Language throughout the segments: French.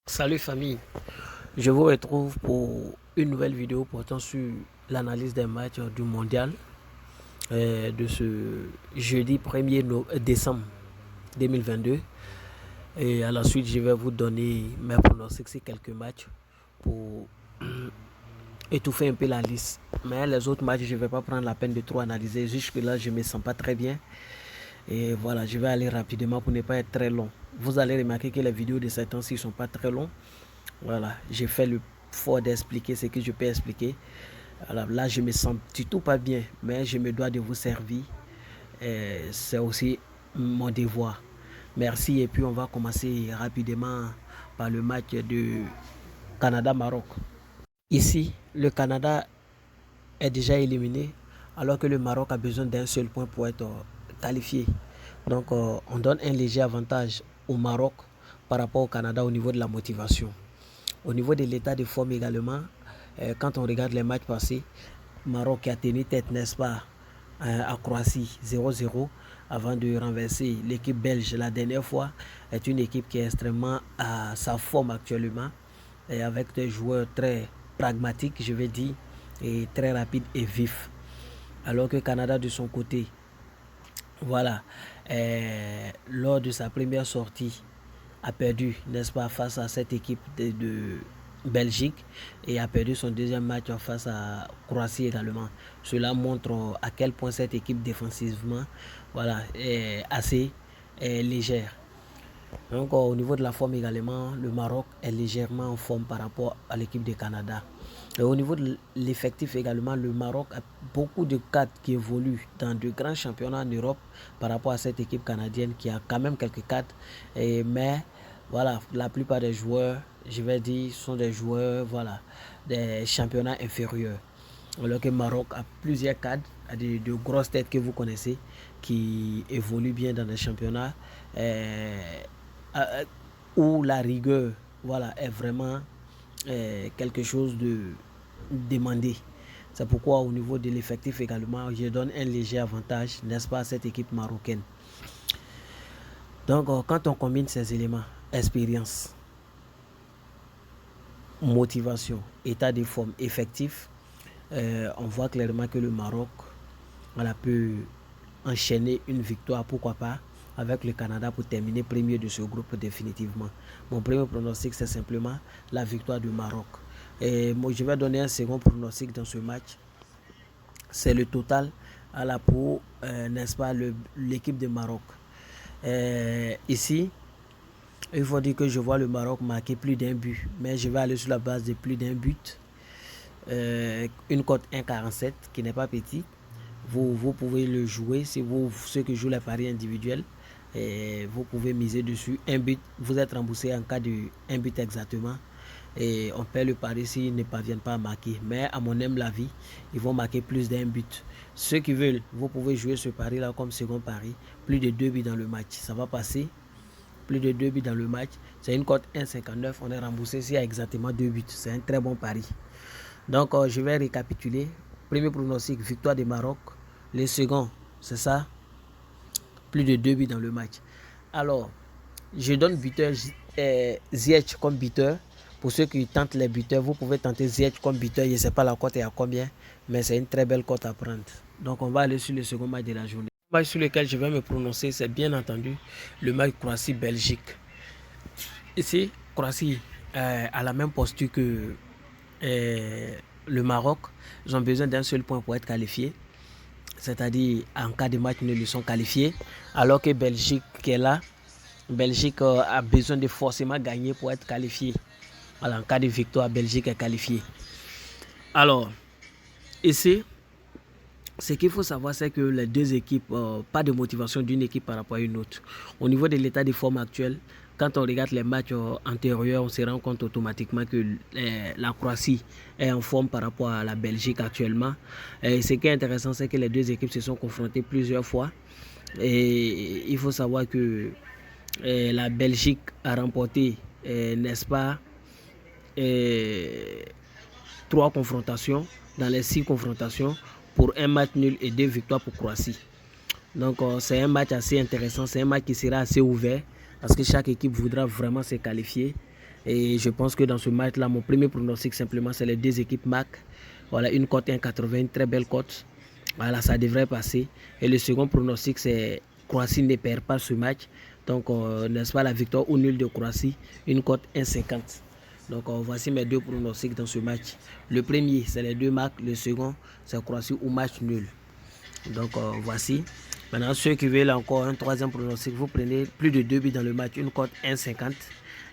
Salut famille, je vous retrouve pour une nouvelle vidéo portant sur l'analyse des matchs du mondial de ce jeudi 1er décembre 2022. Et à la suite, je vais vous donner mes pronostics sur quelques matchs pour étouffer un peu la liste. Mais les autres matchs, je ne vais pas prendre la peine de trop analyser. Jusque là, je ne me sens pas très bien. Et voilà, je vais aller rapidement pour ne pas être très long. Vous allez remarquer que les vidéos de ces temps-ci ne sont pas très longues. Voilà, j'ai fait le fort d'expliquer ce que je peux expliquer. Alors là, je me sens du tout pas bien, mais je me dois de vous servir. C'est aussi mon devoir. Merci. Et puis, on va commencer rapidement par le match de Canada-Maroc. Ici, le Canada est déjà éliminé, alors que le Maroc a besoin d'un seul point pour être qualifié. Donc, on donne un léger avantage au Maroc par rapport au Canada au niveau de la motivation. Au niveau de l'état de forme également, quand on regarde les matchs passés, Maroc qui a tenu tête, n'est-ce pas, à Croatie 0-0 avant de renverser l'équipe belge la dernière fois, est une équipe qui est extrêmement à sa forme actuellement et avec des joueurs très pragmatiques, je vais dire, et très rapides et vifs. Alors que Canada de son côté, voilà, lors de sa première sortie, a perdu, n'est-ce pas, face à cette équipe de Belgique et a perdu son deuxième match face à Croatie également. Cela montre à quel point cette équipe défensivement, voilà, est assez légère. Donc au niveau de la forme également, le Maroc est légèrement en forme par rapport à l'équipe du Canada. Et au niveau de l'effectif également, le Maroc a beaucoup de cadres qui évoluent dans de grands championnats en Europe par rapport à cette équipe canadienne qui a quand même quelques cadres. Mais voilà, la plupart des joueurs, je vais dire, sont des joueurs, voilà, des championnats inférieurs. Alors que le Maroc a plusieurs cadres, a de grosses têtes que vous connaissez, qui évoluent bien dans les championnats où la rigueur, voilà, est vraiment quelque chose de demandé. C'est pourquoi au niveau de l'effectif également, je donne un léger avantage, n'est-ce pas, à cette équipe marocaine. Donc, quand on combine ces éléments, expérience, motivation, état de forme, effectif, on voit clairement que le Maroc, voilà, peut enchaîner une victoire, pourquoi pas, avec le Canada pour terminer premier de ce groupe définitivement. Mon premier pronostic, c'est simplement la victoire du Maroc. Et moi, je vais donner un second pronostic dans ce match. C'est le total à la pour, n'est-ce pas, l'équipe de Maroc. Ici, il faut dire que je vois le Maroc marquer plus d'un but, mais je vais aller sur la base de plus d'un but. Une cote 1,47 qui n'est pas petite. Vous pouvez le jouer si ceux qui jouent les paris individuels. Et vous pouvez miser dessus. Un but, vous êtes remboursé en cas de un but exactement. Et on perd le pari s'ils ne parviennent pas à marquer. Mais à mon humble avis, ils vont marquer plus d'un but. Ceux qui veulent, vous pouvez jouer ce pari-là comme second pari. Plus de 2 buts dans le match. Ça va passer. Plus de 2 buts dans le match. C'est une cote 1,59. On est remboursé s'il y a exactement 2 buts. C'est un très bon pari. Donc, je vais récapituler. Premier pronostic, victoire du Maroc. Le second, c'est ça. Plus de 2 buts dans le match. Alors, je donne buteur Ziyech comme buteur. Pour ceux qui tentent les buteurs, vous pouvez tenter Ziyech comme buteur. Je ne sais pas la cote est à combien, mais c'est une très belle cote à prendre. Donc, on va aller sur le second match de la journée. Le match sur lequel je vais me prononcer, c'est bien entendu le match Croatie-Belgique. Ici, Croatie a la même posture que le Maroc. Ils ont besoin d'un seul point pour être qualifiés. C'est-à-dire en cas de match nul, ils sont qualifiés. Alors que Belgique qui est là, Belgique a besoin de forcément gagner pour être qualifié. Alors en cas de victoire, Belgique est qualifiée. Alors, ici, ce qu'il faut savoir, c'est que les deux équipes, pas de motivation d'une équipe par rapport à une autre. Au niveau de l'état de forme actuel, quand on regarde les matchs antérieurs, on se rend compte automatiquement que la Croatie est en forme par rapport à la Belgique actuellement. Et ce qui est intéressant, c'est que les deux équipes se sont confrontées plusieurs fois. Et il faut savoir que la Belgique a remporté, n'est-ce pas, 3 confrontations dans les 6 confrontations pour un match nul et 2 victoires pour Croatie. Donc c'est un match assez intéressant, c'est un match qui sera assez ouvert parce que chaque équipe voudra vraiment se qualifier. Et je pense que dans ce match-là, mon premier pronostic, simplement, c'est les deux équipes marquent. Voilà, une cote 1,80, une très belle cote. Voilà, ça devrait passer. Et le second pronostic, c'est Croatie ne perd pas ce match. Donc, n'est-ce pas, la victoire ou nul de Croatie, une cote 1,50. Donc, voici mes deux pronostics dans ce match. Le premier, c'est les deux marques. Le second, c'est Croatie ou match nul. Donc, voici. Maintenant, ceux qui veulent encore un troisième pronostic, vous prenez plus de 2 buts dans le match, une cote 1,50.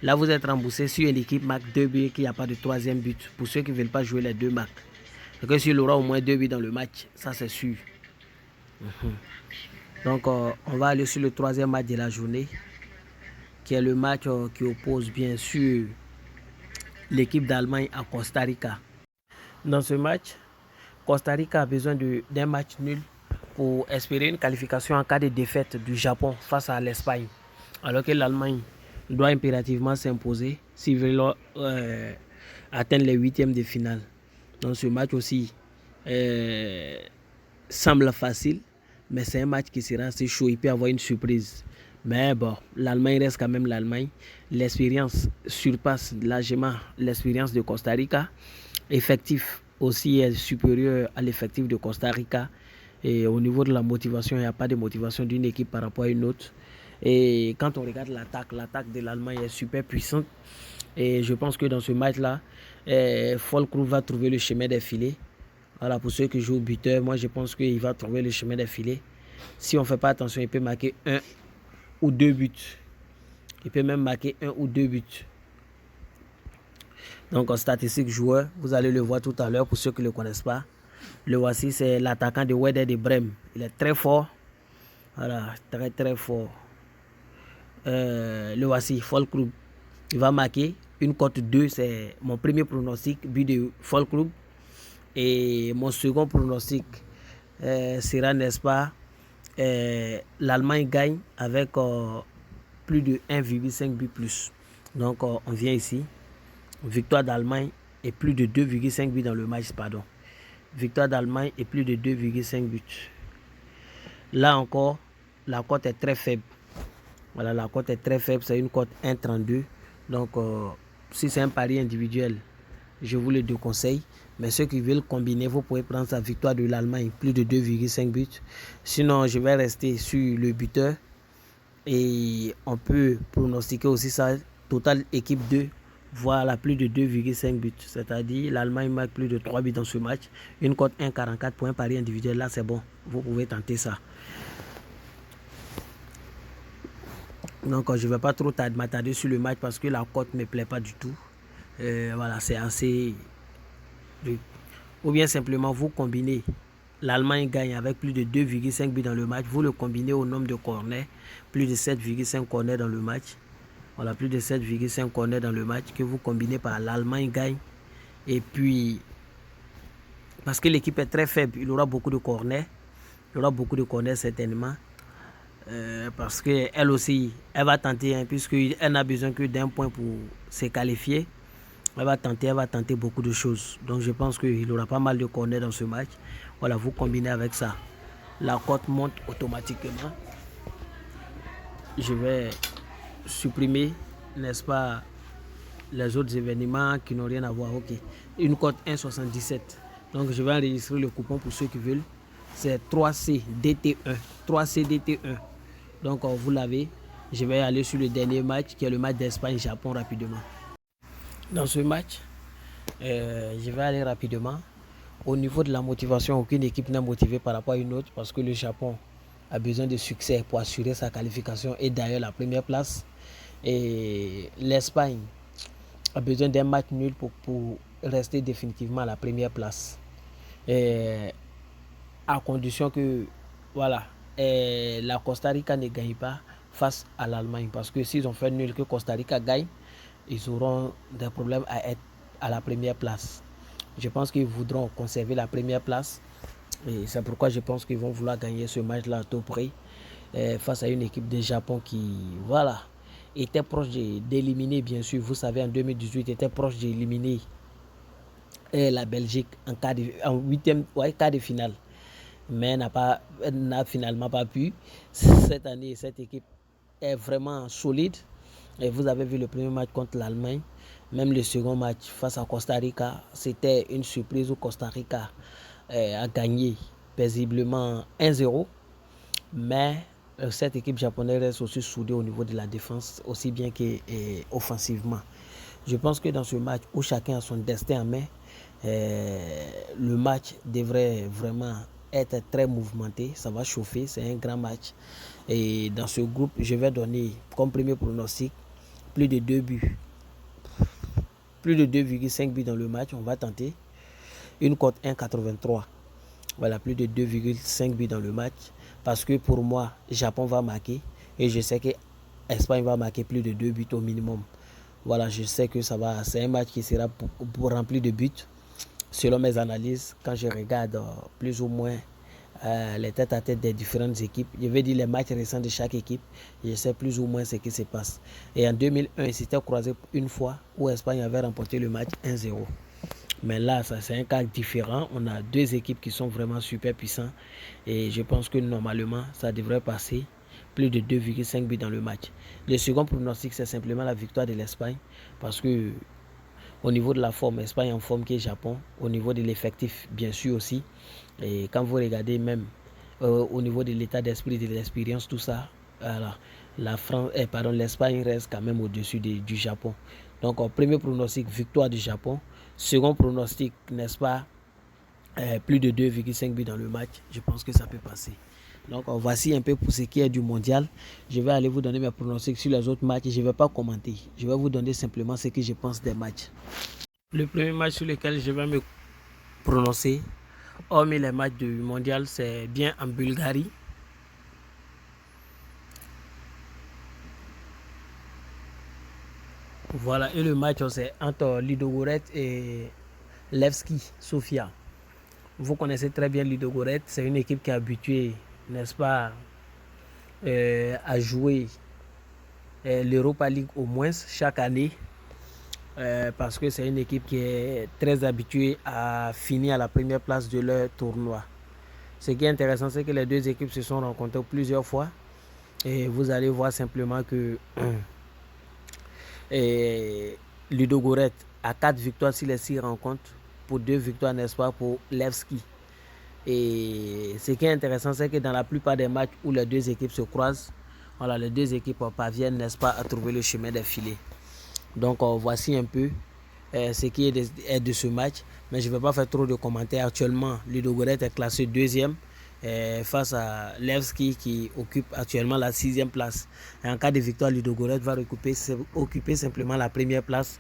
Là, vous êtes remboursé sur une équipe marque 2 buts qu'il n'y a pas de troisième but. Pour ceux qui ne veulent pas jouer les deux marques. Donc, s'il aura au moins 2 buts dans le match, ça c'est sûr. Donc, on va aller sur le troisième match de la journée, qui est le match qui oppose bien sûr l'équipe d'Allemagne à Costa Rica. Dans ce match, Costa Rica a besoin d'un match nul pour espérer une qualification en cas de défaite du Japon face à l'Espagne. Alors que l'Allemagne doit impérativement s'imposer s'il veut atteindre les huitièmes de finale. Donc ce match aussi semble facile, mais c'est un match qui sera assez chaud. Il peut y avoir une surprise. Mais bon, l'Allemagne reste quand même l'Allemagne. L'expérience surpasse largement l'expérience de Costa Rica. L'effectif aussi est supérieur à l'effectif de Costa Rica. Et au niveau de la motivation, il n'y a pas de motivation d'une équipe par rapport à une autre. Et quand on regarde l'attaque de l'Allemagne est super puissante. Et je pense que dans ce match-là, Füllkrug va trouver le chemin des filets. Voilà, pour ceux qui jouent au buteur, moi je pense qu'il va trouver le chemin des filets. Si on ne fait pas attention, il peut marquer 1 ou 2 buts. Il peut même marquer 1 ou 2 buts. Donc en statistique joueur, vous allez le voir tout à l'heure pour ceux qui ne le connaissent pas. Le voici, c'est l'attaquant de Werder de Brême. Il est très fort. Voilà, très très fort. Le voici, Füllkrug. Il va marquer une cote 2, c'est mon premier pronostic, but de Füllkrug. Et mon second pronostic sera, n'est-ce pas, l'Allemagne gagne avec plus de 1,5 but plus. Donc on vient ici, victoire d'Allemagne et plus de 2,5 buts dans le match, pardon. Victoire d'Allemagne et plus de 2,5 buts. Là encore, la cote est très faible. Voilà, la cote est très faible, c'est une cote 1,32. Donc, si c'est un pari individuel, je vous le déconseille. Mais ceux qui veulent combiner, vous pouvez prendre sa victoire de l'Allemagne, plus de 2,5 buts. Sinon, je vais rester sur le buteur. Et on peut pronostiquer aussi ça, total équipe 2, voilà, plus de 2,5 buts. C'est-à-dire, l'Allemagne marque plus de 3 buts dans ce match. Une cote 1,44 pour un pari individuel, là c'est bon. Vous pouvez tenter ça. Donc je ne vais pas trop m'attarder sur le match parce que la cote ne me plaît pas du tout. Voilà, c'est assez... Ou bien simplement vous combinez. L'Allemagne gagne avec plus de 2,5 buts dans le match. Vous le combinez au nombre de corners. Plus de 7,5 corners dans le match. Voilà, plus de 7,5 corners dans le match que vous combinez par l'Allemagne gagne. Et puis, parce que l'équipe est très faible, il aura beaucoup de corners. Il aura beaucoup de corners certainement. Parce qu'elle aussi, elle va tenter, hein, puisqu'elle n'a besoin que d'un point pour se qualifier. Elle va tenter beaucoup de choses. Donc je pense qu'il aura pas mal de corners dans ce match. Voilà, vous combinez avec ça. La cote monte automatiquement. Je vais supprimer, n'est-ce pas, les autres événements qui n'ont rien à voir. Ok. Une cote 1,77. Donc je vais enregistrer le coupon pour ceux qui veulent. C'est 3CDT1. 3CDT1. Donc vous l'avez. Je vais aller sur le dernier match qui est le match d'Espagne-Japon rapidement. Dans ce match, je vais aller rapidement. Au niveau de la motivation, aucune équipe n'est motivée par rapport à une autre parce que le Japon a besoin de succès pour assurer sa qualification et d'ailleurs la première place. Et l'Espagne a besoin d'un match nul pour rester définitivement à la première place. Et à condition que voilà, la Costa Rica ne gagne pas face à l'Allemagne. Parce que s'ils ont fait nul que Costa Rica gagne, ils auront des problèmes à être à la première place. Je pense qu'ils voudront conserver la première place. Et c'est pourquoi je pense qu'ils vont vouloir gagner ce match-là à tout prix. Face à une équipe de Japon qui, voilà, était proche d'éliminer, bien sûr. Vous savez, en 2018, était proche d'éliminer la Belgique en huitième, ouais, quart de finale. Mais n'a finalement pas pu. Cette année, cette équipe est vraiment solide. Et vous avez vu le premier match contre l'Allemagne. Même le second match face à Costa Rica, c'était une surprise où Costa Rica a gagné paisiblement 1-0. Mais cette équipe japonaise reste aussi soudée au niveau de la défense, aussi bien qu'offensivement. Je pense que dans ce match où chacun a son destin en main, le match devrait vraiment être très mouvementé. Ça va chauffer, c'est un grand match. Et dans ce groupe, je vais donner comme premier pronostic plus de 2 buts. Plus de 2,5 buts dans le match, on va tenter. Une cote 1,83. Voilà, plus de 2,5 buts dans le match. Parce que pour moi, Japon va marquer. Et je sais que Espagne va marquer plus de 2 buts au minimum. Voilà, je sais que ça va. C'est un match qui sera pour rempli de buts. Selon mes analyses, quand je regarde plus ou moins les têtes à tête des différentes équipes, je vais dire les matchs récents de chaque équipe, je sais plus ou moins ce qui se passe. Et en 2001, il s'était croisé une fois où Espagne avait remporté le match 1-0. Mais là, c'est un cas différent. On a deux équipes qui sont vraiment super puissantes. Et je pense que normalement, ça devrait passer plus de 2,5 buts dans le match. Le second pronostic, c'est simplement la victoire de l'Espagne. Parce que au niveau de la forme, Espagne en forme qui est Japon. Au niveau de l'effectif, bien sûr aussi. Et quand vous regardez même au niveau de l'état d'esprit, de l'expérience, tout ça, voilà, l'Espagne reste quand même au-dessus du Japon. Donc, premier pronostic, victoire du Japon. Second pronostic, n'est-ce pas, plus de 2,5 buts dans le match. Je pense que ça peut passer. Donc, voici un peu pour ce qui est du mondial. Je vais aller vous donner mes pronostics sur les autres matchs. Je ne vais pas commenter. Je vais vous donner simplement ce que je pense des matchs. Le premier match sur lequel je vais me prononcer, hormis les matchs du mondial, c'est bien en Bulgarie. Voilà, et le match, c'est entre Ludogorets et Levski Sofia. Vous connaissez très bien Ludogorets, c'est une équipe qui est habituée, n'est-ce pas, à jouer l'Europa League au moins chaque année. Parce que c'est une équipe qui est très habituée à finir à la première place de leur tournoi. Ce qui est intéressant, c'est que les deux équipes se sont rencontrées plusieurs fois. Et vous allez voir simplement que Ludogorets a 4 victoires sur les 6 rencontres, pour 2 victoires, n'est-ce pas, pour Levski. Et ce qui est intéressant, c'est que dans la plupart des matchs où les deux équipes se croisent, voilà, les deux équipes parviennent, n'est-ce pas, à trouver le chemin des filets. Donc voici un peu ce qui est de ce match. Mais je ne vais pas faire trop de commentaires. Actuellement, Ludogorets est classé deuxième face à Levski qui occupe actuellement la 6e place. Et en cas de victoire, Ludogorets va occuper simplement la première place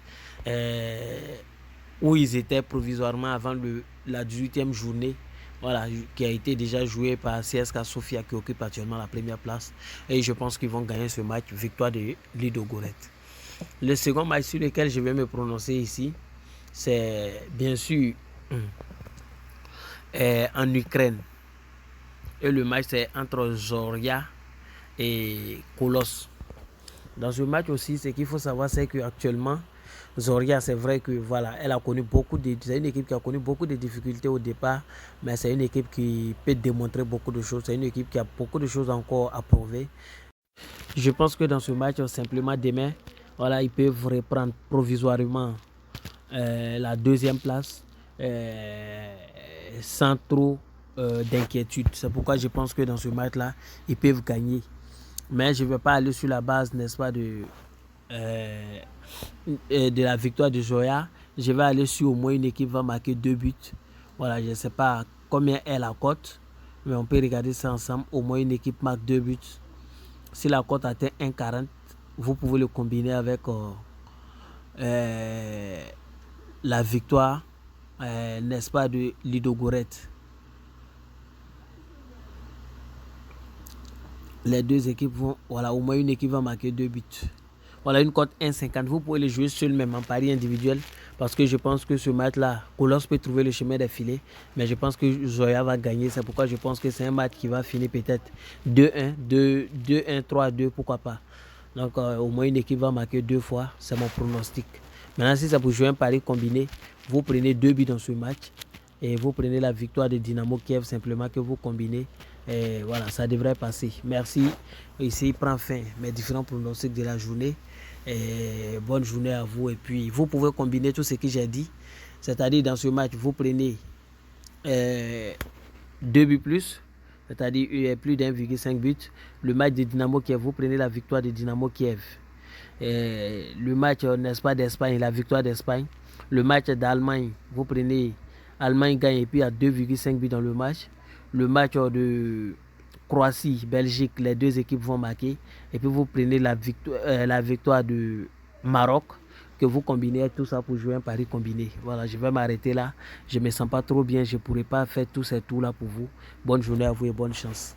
où ils étaient provisoirement avant la 18e journée. Voilà, qui a été déjà joué par CSKA Sofia qui occupe actuellement la première place. Et je pense qu'ils vont gagner ce match, victoire de Ludogorets. Le second match sur lequel je vais me prononcer ici, c'est bien sûr en Ukraine. Et le match, c'est entre Zorya et Kolos. Dans ce match aussi, ce qu'il faut savoir, c'est qu'actuellement, Zorya, c'est vrai que voilà, elle a connu c'est une équipe qui a connu beaucoup de difficultés au départ, mais c'est une équipe qui peut démontrer beaucoup de choses. C'est une équipe qui a beaucoup de choses encore à prouver. Je pense que dans ce match, simplement demain, voilà, ils peuvent reprendre provisoirement la 2e place sans trop d'inquiétude. C'est pourquoi je pense que dans ce match-là, ils peuvent gagner. Mais je ne vais pas aller sur la base, n'est-ce pas, de la victoire de Zoya. Je vais aller sur au moins une équipe va marquer 2 buts. Voilà, je ne sais pas combien est la cote, mais on peut regarder ça ensemble. Au moins une équipe marque 2 buts. Si la cote atteint 1,40, vous pouvez le combiner avec la victoire, n'est-ce pas, de Ludogorets. Les deux équipes vont, voilà, au moins une équipe va marquer 2 buts. Voilà, une cote 1,50. Vous pouvez le jouer seul, même en pari individuel, parce que je pense que ce match-là, Kolos peut trouver le chemin des filets, mais je pense que Zoya va gagner. C'est pourquoi je pense que c'est un match qui va finir peut-être 2-1, 2-1, 3-2, pourquoi pas. Donc, au moins une équipe va marquer 2 fois, c'est mon pronostic. Maintenant, si ça vous joue un pari combiné, vous prenez 2 buts dans ce match et vous prenez la victoire de Dynamo Kiev simplement que vous combinez. Et voilà, ça devrait passer. Merci. Ici prend fin mes différents pronostics de la journée. Et bonne journée à vous. Et puis, vous pouvez combiner tout ce que j'ai dit. C'est-à-dire, dans ce match, vous prenez 2 buts plus, c'est-à-dire plus d'1,5 but. Le match de Dynamo Kiev, vous prenez la victoire de Dynamo Kiev. Le match, n'est-ce pas, d'Espagne, la victoire d'Espagne. Le match d'Allemagne, vous prenez Allemagne gagne et puis il y a 2,5 buts dans le match. Le match de Croatie, Belgique, les deux équipes vont marquer. Et puis vous prenez la victoire de Maroc, que vous combinez tout ça pour jouer un pari combiné. Voilà, je vais m'arrêter là. Je ne me sens pas trop bien. Je ne pourrai pas faire tous ces tours là pour vous. Bonne journée à vous et bonne chance.